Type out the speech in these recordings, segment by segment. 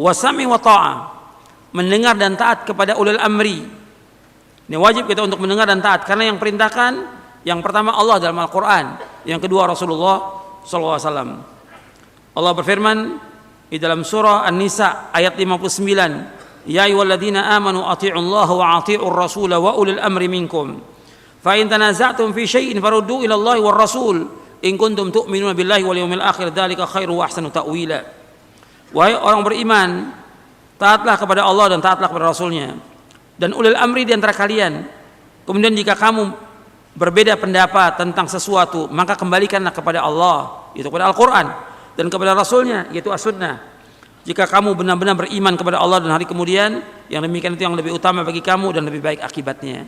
Wasami wa ta'ah, mendengar dan taat kepada ulil amri. Ini wajib kita untuk mendengar dan taat, karena yang perintahkan yang pertama Allah dalam Al-Quran, yang kedua Rasulullah SAW. Allah berfirman di dalam surah An-Nisa ayat 59, ya ayyuhalladzina amanu athi'ullaha wa athi'ur rasula wa ulil amri minkum fa in tanaza'tum fi syai'in faruddu ila Allahi war rasul in kuntum tu'minuna billahi wal yawmil akhir dzalika khairu wa ahsanu ta'wila. Wahai orang beriman, taatlah kepada Allah dan taatlah kepada Rasulnya dan ulil amri di antara kalian. Kemudian jika kamu berbeda pendapat tentang sesuatu, maka kembalikanlah kepada Allah, yaitu kepada Al-Quran, dan kepada Rasulnya, yaitu As-Sunnah. Jika kamu benar-benar beriman kepada Allah dan hari kemudian, yang demikian itu yang lebih utama bagi kamu dan lebih baik akibatnya.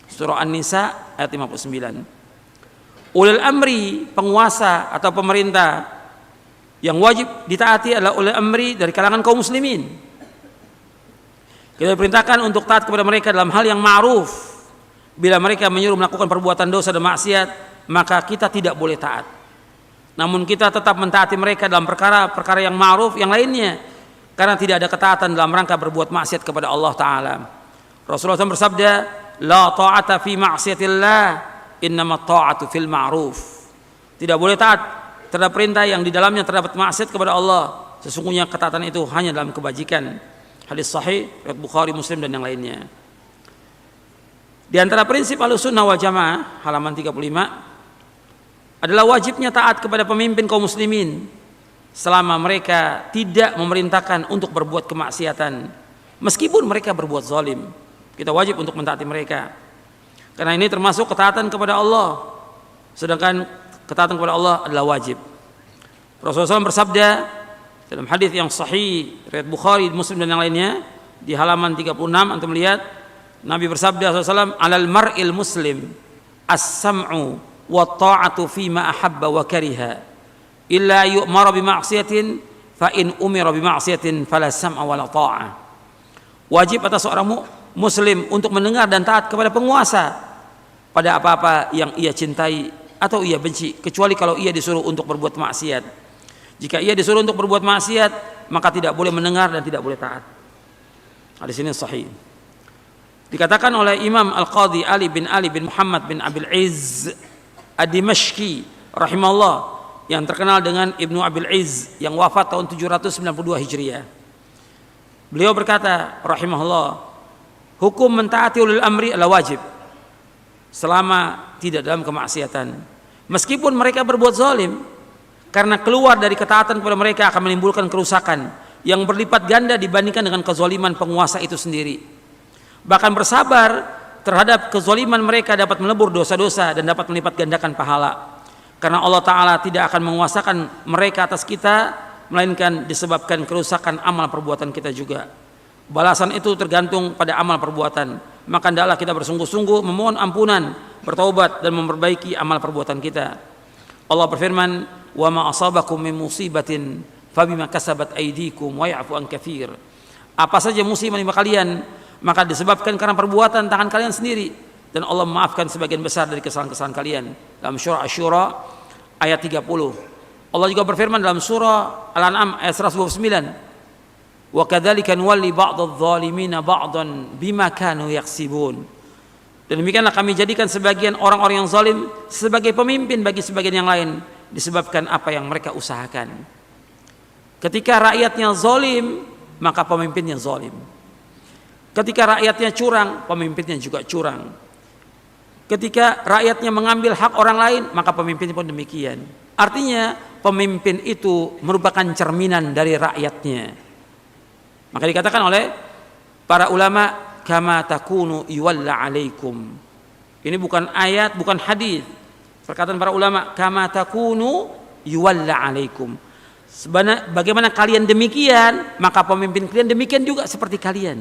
Surah An-Nisa ayat 59. Ulil amri, penguasa atau pemerintah yang wajib ditaati adalah ulil amri dari kalangan kaum muslimin. Kita diperintahkan untuk taat kepada mereka dalam hal yang ma'ruf. Bila mereka menyuruh melakukan perbuatan dosa dan maksiat, maka kita tidak boleh taat. Namun kita tetap mentaati mereka dalam perkara-perkara yang ma'ruf yang lainnya, karena tidak ada ketaatan dalam rangka berbuat maksiat kepada Allah Ta'ala. Rasulullah SAW bersabda, la ta'ata fi ma'siyatillah, innama ta'atu fil ma'ruf. Tidak boleh taat terhadap perintah yang di dalamnya terdapat maksiat kepada Allah. Sesungguhnya ketaatan itu hanya dalam kebajikan. Hadis sahih riwayat Bukhari, Muslim dan yang lainnya. Di antara prinsip Ahlussunnah wal Jamaah halaman 35 adalah wajibnya taat kepada pemimpin kaum muslimin selama mereka tidak memerintahkan untuk berbuat kemaksiatan, meskipun mereka berbuat zalim. Kita wajib untuk mentaati mereka, karena ini termasuk ketaatan kepada Allah, sedangkan ketaatan kepada Allah adalah wajib. Rasulullah SAW bersabda dalam hadis yang sahih riwayat Bukhari, Muslim dan yang lainnya, di halaman 36 antum lihat, Nabi bersabda SAW, alal mar'il muslim as-sam'u wa ta'atu fima ahabba wa kariha illa yu'mara bi ma'siyatin fa in umira bi ma'siyatin fala sam'a wa la ta'ah. Wajib atas seorang muslim untuk mendengar dan taat kepada penguasa pada apa-apa yang ia cintai atau ia benci, kecuali kalau ia disuruh untuk berbuat maksiat. Jika ia disuruh untuk berbuat maksiat, maka tidak boleh mendengar dan tidak boleh taat. Hadis ini sahih. Dikatakan oleh Imam Al-Qadhi Ali bin Muhammad bin Abil Izz Ad-Dimashqi rahimahullah, yang terkenal dengan Ibnu Abil Izz, yang wafat tahun 792 Hijriah. Beliau berkata rahimahullah, hukum mentaati ulil amri adalah wajib selama tidak dalam kemaksiatan, meskipun mereka berbuat zalim, karena keluar dari ketaatan kepada mereka akan menimbulkan kerusakan yang berlipat ganda dibandingkan dengan kezaliman penguasa itu sendiri. Bahkan bersabar terhadap kezaliman mereka dapat melebur dosa-dosa dan dapat melipat gandakan pahala, karena Allah Ta'ala tidak akan menguasakan mereka atas kita, melainkan disebabkan kerusakan amal perbuatan kita juga. Balasan itu tergantung pada amal perbuatan. Maka hendaklah kita bersungguh-sungguh memohon ampunan, bertaubat dan memperbaiki amal perbuatan kita. Allah berfirman, wa ma asabakum min musibatin fabima kasabat aydikum wa ya'fu an katsir. Apa saja musibah menimpa kalian, maka disebabkan karena perbuatan tangan kalian sendiri, dan Allah memaafkan sebagian besar dari kesalahan-kesalahan kalian. Dalam surah Asy-Syura ayat 30. Allah juga berfirman dalam surah Al-An'am ayat 129, wa kadzalika nuwalli ba'dadh-dhalimina ba'dan bima kanu yaksibun. Dan demikianlah kami jadikan sebagian orang-orang yang zalim sebagai pemimpin bagi sebagian yang lain, disebabkan apa yang mereka usahakan. Ketika rakyatnya zalim, maka pemimpinnya zalim. Ketika rakyatnya curang, pemimpinnya juga curang. Ketika rakyatnya mengambil hak orang lain, maka pemimpinnya pun demikian. Artinya pemimpin itu merupakan cerminan dari rakyatnya. Maka dikatakan oleh para ulama, kama takunu yuwalla alaikum. Ini bukan ayat, bukan hadis. Perkataan para ulama, kama takunu yuwalla alaikum. Bagaimana kalian demikian, maka pemimpin kalian demikian juga seperti kalian.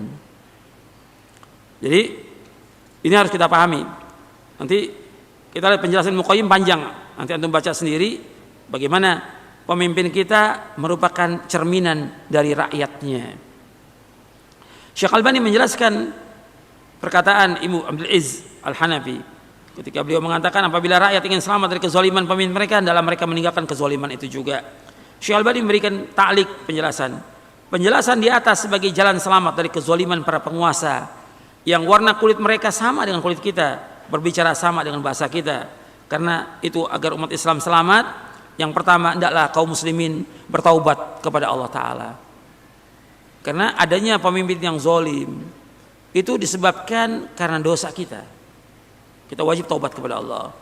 Jadi ini harus kita pahami. Nanti kita lihat penjelasan Muqayyim panjang. Nanti antum baca sendiri bagaimana pemimpin kita merupakan cerminan dari rakyatnya. Syekh Albani menjelaskan perkataan Ibnu Abdul Izz Al-Hanafi ketika beliau mengatakan apabila rakyat ingin selamat dari kezaliman pemimpin mereka, dalam mereka meninggalkan kezaliman itu juga. Syekh Albani memberikan ta'liq penjelasan. Penjelasan di atas sebagai jalan selamat dari kezaliman para penguasa yang warna kulit mereka sama dengan kulit kita, berbicara sama dengan bahasa kita. Karena itu agar umat Islam selamat, yang pertama hendaklah kaum muslimin bertaubat kepada Allah Ta'ala. Karena adanya pemimpin yang zalim itu disebabkan karena dosa kita. Kita wajib taubat kepada Allah.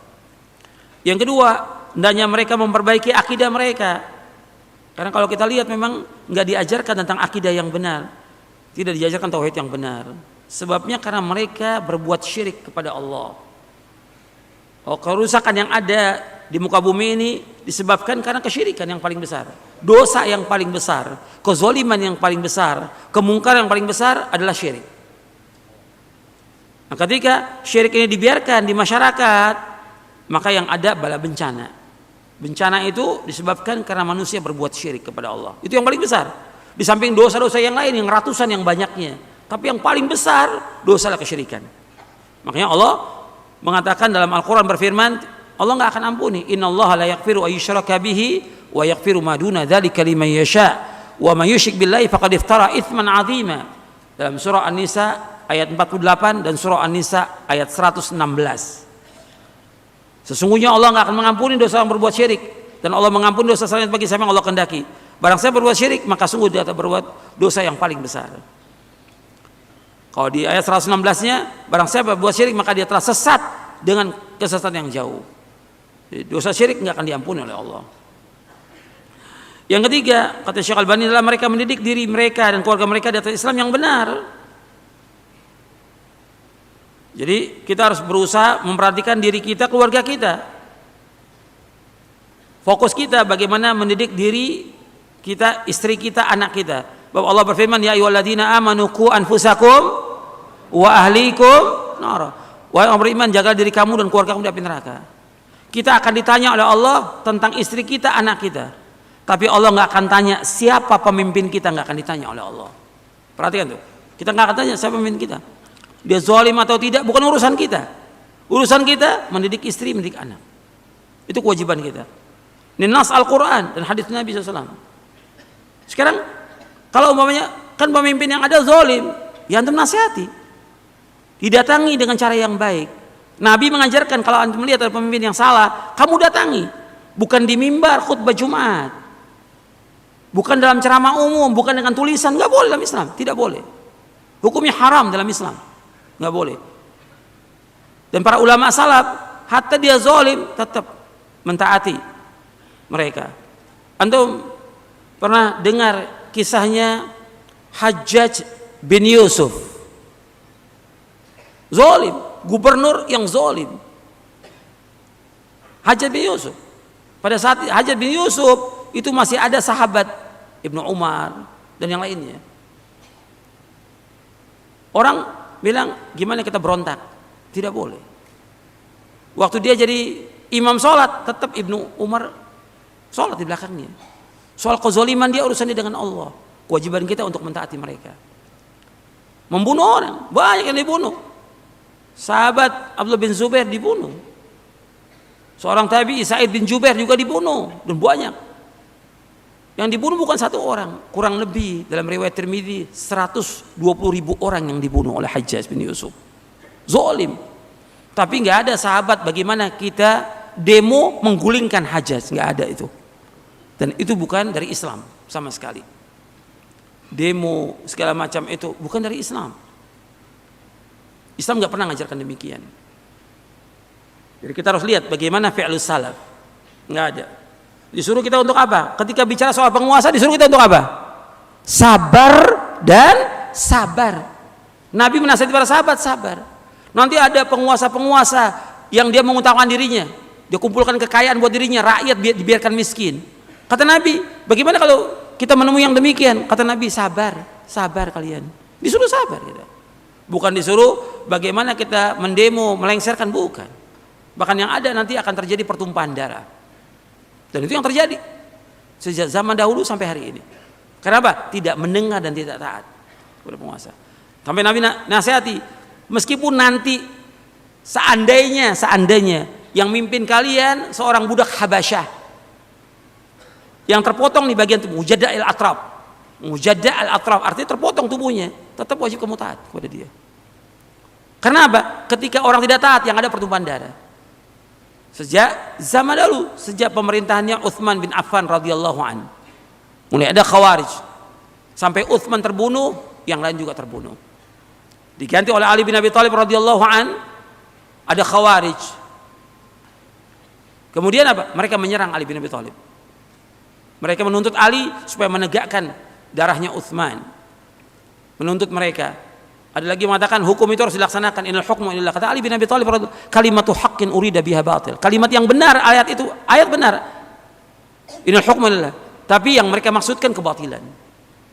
Yang kedua, hendaknya mereka memperbaiki akidah mereka. Karena kalau kita lihat memang nggak diajarkan tentang akidah yang benar, tidak diajarkan tauhid yang benar. Sebabnya karena mereka berbuat syirik kepada Allah. Oh, kerusakan yang ada di muka bumi ini disebabkan karena kesyirikan yang paling besar, dosa yang paling besar, kezaliman yang paling besar, kemungkaran yang paling besar adalah syirik. Nah, ketika syirik ini dibiarkan di masyarakat, maka yang ada bala bencana. Bencana itu disebabkan karena manusia berbuat syirik kepada Allah. Itu yang paling besar. Di samping dosa-dosa yang lain yang ratusan yang banyaknya, tapi yang paling besar dosa kesyirikan. Makanya Allah mengatakan dalam Al-Quran berfirman, Allah nggak akan ampuni. Innallaha la yaghfiru ayyushraka bihi wa yaghfiru ma duna dzalika liman yasha wa man yusyrik billahi faqad iftara itsman 'azima. Dalam surah An-Nisa ayat 48 dan surah An-Nisa ayat 116. Sesungguhnya Allah nggak akan mengampuni dosa yang berbuat syirik, dan Allah mengampuni dosa selain bagi siapa yang Allah kehendaki. Barang siapa berbuat syirik, maka sungguh dia telah berbuat dosa yang paling besar. Kalau di ayat 116-nya, barang siapa berbuat syirik maka dia telah sesat dengan kesesatan yang jauh. Jadi, dosa syirik nggak akan diampuni oleh Allah. Yang ketiga, kata Syekh Albani, adalah mereka mendidik diri mereka dan keluarga mereka di atas Islam yang benar. Jadi kita harus berusaha memperhatikan diri kita, keluarga kita. Fokus kita bagaimana mendidik diri kita, istri kita, anak kita. Bahwa Allah berfirman, ya ayyuhalladzina amanu qu anfusakum wa ahlikum nar. Wahai orang beriman, jaga diri kamu dan keluarga kamu dari api neraka. Kita akan ditanya oleh Allah tentang istri kita, anak kita. Tapi Allah nggak akan tanya siapa pemimpin kita, nggak akan ditanya oleh Allah. Perhatikan tuh, kita nggak akan tanya siapa pemimpin kita. Dia zalim atau tidak bukan urusan kita. Urusan kita mendidik istri, mendidik anak. Itu kewajiban kita. Ini nas Al-Quran dan hadis Nabi SAW. Sekarang kalau umpamanya kan pemimpin yang ada zalim, ya antum nasihati, didatangi dengan cara yang baik. Nabi mengajarkan kalau antum melihat ada pemimpin yang salah, kamu datangi, bukan di mimbar khutbah Jumat, bukan dalam ceramah umum, bukan dengan tulisan. Nggak boleh dalam Islam, tidak boleh. Hukumnya haram dalam Islam, nggak boleh. Dan para ulama salaf, hatta dia zalim tetap mentaati mereka. Antum pernah dengar kisahnya Hajjaj bin Yusuf? Zalim, gubernur yang zalim. Hajjaj bin Yusuf. Pada saat Hajjaj bin Yusuf itu masih ada sahabat Ibnu Umar dan yang lainnya. Orang bilang, gimana kita berontak? Tidak boleh. Waktu dia jadi imam sholat, tetap Ibnu Umar sholat di belakangnya. Soal kezaliman dia urusannya dengan Allah. Kewajiban kita untuk mentaati mereka. Membunuh orang, banyak yang dibunuh. Sahabat Abdullah bin Zubair dibunuh. Seorang tabi'i Sa'id bin Jubair juga dibunuh, dan banyak. Yang dibunuh bukan satu orang, kurang lebih dalam riwayat Tirmidzi 120.000 orang yang dibunuh oleh Hajjaj bin Yusuf. Zalim. Tapi nggak ada sahabat bagaimana kita demo menggulingkan Hajjaj, nggak ada itu. Dan itu bukan dari Islam sama sekali. Demo segala macam itu bukan dari Islam. Islam nggak pernah mengajarkan demikian. Jadi kita harus lihat bagaimana fi'lus salaf. Nggak ada. Disuruh kita untuk apa? Ketika bicara soal penguasa disuruh kita untuk apa? Sabar dan sabar. Nabi menasihati para sahabat sabar. Nanti ada penguasa-penguasa yang dia mengutamakan dirinya, dia kumpulkan kekayaan buat dirinya, rakyat dibiarkan miskin. Kata Nabi, bagaimana kalau kita menemui yang demikian? Kata Nabi, sabar, sabar kalian. Disuruh sabar gitu. Bukan disuruh bagaimana kita mendemo, melengsarkan, bukan. Bahkan yang ada nanti akan terjadi pertumpahan darah. Dan itu yang terjadi sejak zaman dahulu sampai hari ini. Kenapa? Tidak mendengar dan tidak taat kepada penguasa. Sampai Nabi nasihati, meskipun nanti seandainya yang mimpin kalian seorang budak Habasyah yang terpotong di bagian tubuh, Jada'il Atrab, Mujadda al-atraf artinya terpotong tubuhnya, tetap wajib kamu taat kepada dia. Karena apa? Ketika orang tidak taat yang ada pertumpahan darah. Sejak zaman dahulu, sejak pemerintahannya Utsman bin Affan radhiyallahu an, mulai ada Khawarij. Sampai Utsman terbunuh, yang lain juga terbunuh. Diganti oleh Ali bin Abi Thalib radhiyallahu an, ada Khawarij. Kemudian apa? Mereka menyerang Ali bin Abi Thalib. Mereka menuntut Ali supaya menegakkan darahnya Utsman. Menuntut mereka. Ada lagi mengatakan hukum itu harus dilaksanakan. Innal hukmu illallah. Kata Ali bin Abi Thalib, kalimatu haqqin urida biha batil. Kalimat yang benar, ayat itu ayat benar. Innal hukmu illallah. Tapi yang mereka maksudkan kebatilan.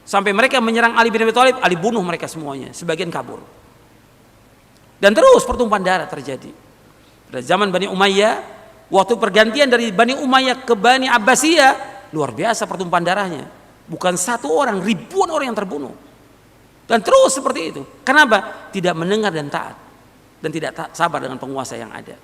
Sampai mereka menyerang Ali bin Abi Thalib, Ali bunuh mereka semuanya, sebagian kabur. Dan terus pertumpahan darah terjadi. Pada zaman Bani Umayyah, waktu pergantian dari Bani Umayyah ke Bani Abbasiyah, luar biasa pertumpahan darahnya. Bukan satu orang, ribuan orang yang terbunuh. Dan terus seperti itu. Kenapa? Tidak mendengar dan taat. Dan tidak sabar dengan penguasa yang ada.